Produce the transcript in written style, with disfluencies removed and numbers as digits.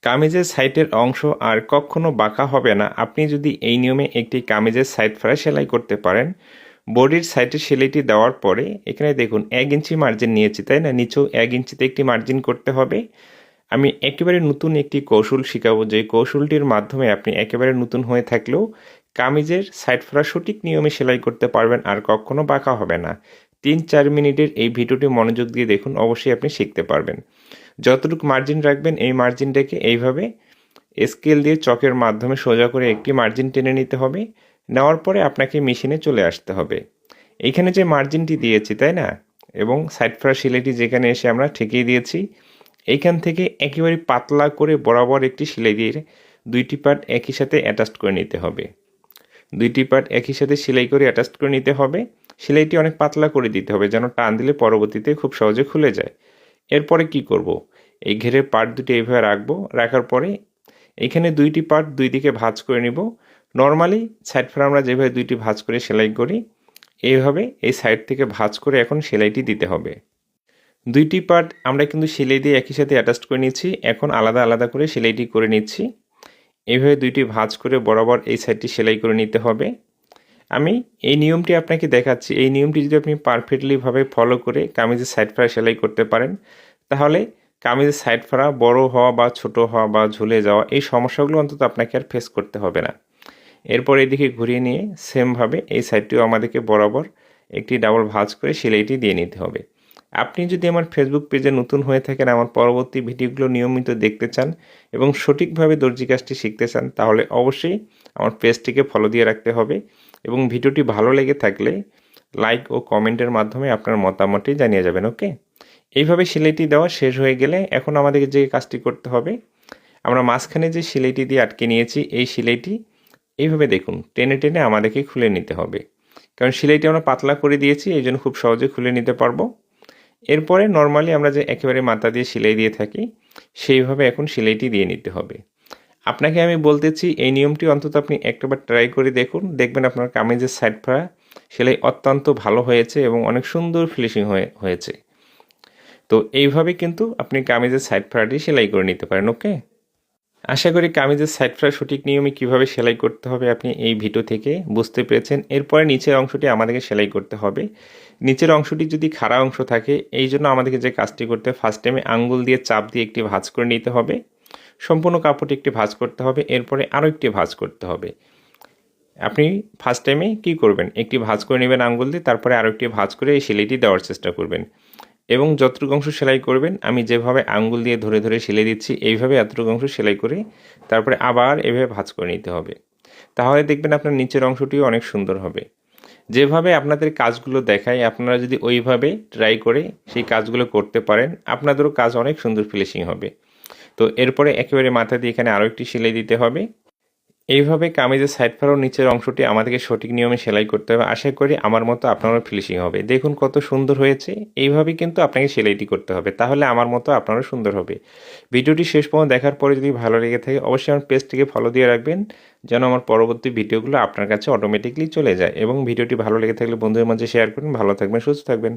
কামিজের সাইডের অংশ আর কখনো বাঁকা হবে না আপনি যদি এই নিয়মে একটি কামিজের সাইড ফ্রা সেলাই করতে পারেন। বডির সাইডে সেলাইটি দেওয়ার পরে এখানে দেখুন 1 ইঞ্চি মার্জিন নিয়েছি, তাই না? নিচেও 1 ইঞ্চিতে একটি মার্জিন করতে হবে। আমি একেবারে নতুন একটি কৌশল শিখাবো, যে কৌশলটির মাধ্যমে আপনি একেবারে নতুন হয়ে থাকলেও কামিজের সাইড ফ্রা সঠিক নিয়মে সেলাই করতে পারবেন আর কখনো বাঁকা হবে না। 3-4 মিনিটের এই ভিডিওটি মনোযোগ দিয়ে দেখুন, অবশ্যই আপনি শিখতে পারবেন। যতটুকু মার্জিন রাখবেন এই মার্জিনটাকে এইভাবে স্কেল দিয়ে চকের মাধ্যমে সোজা করে একটি মার্জিন টেনে নিতে হবে। নেওয়ার পরে আপনাকে মেশিনে চলে আসতে হবে। এইখানে যে মার্জিনটি দিয়েছি, তাই না, এবং সাইড ফ্রা সেলাইটি যেখানে এসে আমরা ঠেকিয়ে দিয়েছি, এইখান থেকে একেবারে পাতলা করে বরাবর একটি সেলাই দিয়ে 2টি পার্ট একই সাথে অ্যাটাচ করে নিতে হবে। 2টি পার্ট একই সাথে সেলাই করে অ্যাটাচ করে নিতে হবে। সেলাইটি অনেক পাতলা করে দিতে হবে যেন টান দিলে পরবর্তীতে খুব সহজে খুলে যায়। এরপরে কি করব, এই ঘেরের পার্ট দুটি এইভাবে রাখবো। রাখার পরে এখানে 2টি পার্ট 2 দিকে ভাঁজ করে নিব। নর্মালি সাইড ফ্রা আমরা যেভাবে 2টি ভাঁজ করে সেলাই করি, এইভাবে এই সাইড থেকে ভাঁজ করে এখন সেলাইটি দিতে হবে। 2টি পার্ট আমরা কিন্তু সেলাই দিয়ে একই সাথে অ্যাটাচ করে নিচ্ছি। এখন আলাদা আলাদা করে সেলাইটি করে নিচ্ছি। এইভাবে 2টি ভাঁজ করে বরাবর এই সাইডটি সেলাই করে নিতে হবে। আমি এই নিয়মটি আপনাকে দেখাচ্ছি। এই নিয়মটি যদি আপনি পারফেক্টলিভাবে ফলো করে কামিজের সাইড ফ্রা সেলাই করতে পারেন, তাহলে কামিজের সাইড ফ্রা বড় হওয়া বা ছোট হওয়া বা ঝুলে যাওয়া এই সমস্যাগুলো অন্তত আপনাকে আর ফেস করতে হবে না। এরপর এদিকে ঘুরিয়ে নিয়ে সেমভাবে এই সাইডটিও আমাদেরকে বরাবর একটি ডাবল ভাঁজ করে সেলাইটি দিয়ে নিতে হবে। আপনি যদি আমার ফেসবুক পেজে নতুন হয়ে থাকেন, আমার পরবর্তী ভিডিওগুলো নিয়মিত দেখতে চান এবং সঠিকভাবে দর্জি কাজটি শিখতে চান, তাহলে অবশ্যই আমার পেজটিকে ফলো দিয়ে রাখতে হবে এবং ভিডিওটি ভালো লেগে থাকলে লাইক ও কমেন্টের মাধ্যমে আপনার মতামতটি জানিয়ে যাবেন। ওকে, এইভাবে সেলাইটি দেওয়া শেষ হয়ে গেলে এখন আমাদেরকে যে কাজটি করতে হবে, আমরা মাঝখানে যে সেলাইটি দিয়ে আটকে নিয়েছি এই সেলাইটি এইভাবে দেখুন টেনে টেনে আমাদেরকে খুলে নিতে হবে, কারণ সেলাইটি আমরা পাতলা করে দিয়েছি, এই জন্য খুব সহজে খুলে নিতে পারবো। এরপরে নর্মালি আমরা যে একেবারে মাথা দিয়ে সেলাই দিয়ে থাকি সেইভাবে এখন সেলাইটি দিয়ে নিতে হবে। আপনাকে আমি বলতেছি এই নিয়মটি অন্তত আপনি একটাবার ট্রাই করে দেখুন, দেখবেন আপনার কামিজের সাইড ফ্রা সেলাই অত্যন্ত ভালো হয়েছে এবং অনেক সুন্দর ফিনিশিং হয়েছে। তো এইভাবে কিন্তু আপনি কামিজের সাইড ফ্রাটি সেলাই করে নিতে পারেন। ওকে, আশা করি কামিজের সাইড ফ্রা সঠিক নিয়মে কীভাবে সেলাই করতে হবে আপনি এই ভিডিও থেকে বুঝতে পেরেছেন। এরপরে নিচের অংশটি আমাদেরকে সেলাই করতে হবে। নিচের অংশটি যদি খাড়া অংশ থাকে, এই জন্য আমাদেরকে যে কাজটি করতে হবে, ফার্স্ট টাইমে আঙ্গুল দিয়ে চাপ দিয়ে একটি ভাঁজ করে নিতে হবে। সম্পূর্ণ কাপড়টি একটি ভাঁজ করতে হবে, এরপরে আরও একটি ভাঁজ করতে হবে। আপনি ফার্স্ট টাইমে কী করবেন, একটি ভাঁজ করে নেবেন আঙ্গুল দিয়ে, তারপরে আরও একটি ভাঁজ করে এই সেলাইটি দেওয়ার চেষ্টা করবেন এবং যতটুকু অংশ সেলাই করবেন আমি যেভাবে আঙ্গুল দিয়ে ধরে ধরে সেলাই দিচ্ছি এইভাবে এতটুকু অংশ সেলাই করে তারপরে আবার এভাবে ভাঁজ করে নিতে হবে। তাহলে দেখবেন আপনার নিচের অংশটিও অনেক সুন্দর হবে। যেভাবে আপনাদের কাজগুলো দেখায় আপনারা যদি ওইভাবে ট্রাই করে সেই কাজগুলো করতে পারেন, আপনাদেরও কাজ অনেক সুন্দর ফিনিশিং হবে। তো এরপরে একেবারে মাথা দিয়ে এখানে আরও একটি সেলাই দিতে হবে। এইভাবে কামিজের সাইড ফ্রাও নিচের অংশটি আমাদেরকে সঠিক নিয়মে সেলাই করতে হবে। আশা করি আমার মতো আপনারও ফিনিশিং হবে। দেখুন কত সুন্দর হয়েছে। এইভাবেই কিন্তু আপনাকে সেলাইটি করতে হবে, তাহলে আমার মতো আপনারও সুন্দর হবে। ভিডিওটি শেষ পর্যন্ত দেখার পরে যদি ভালো লেগে থাকে অবশ্যই আমার পেজটিকে ফলো দিয়ে রাখবেন, যেন আমার পরবর্তী ভিডিওগুলো আপনার কাছে অটোমেটিকলি চলে যায়। এবং ভিডিওটি ভালো লেগে থাকলে বন্ধুদের মাঝে শেয়ার করুন। ভালো থাকবেন, সুস্থ থাকবেন।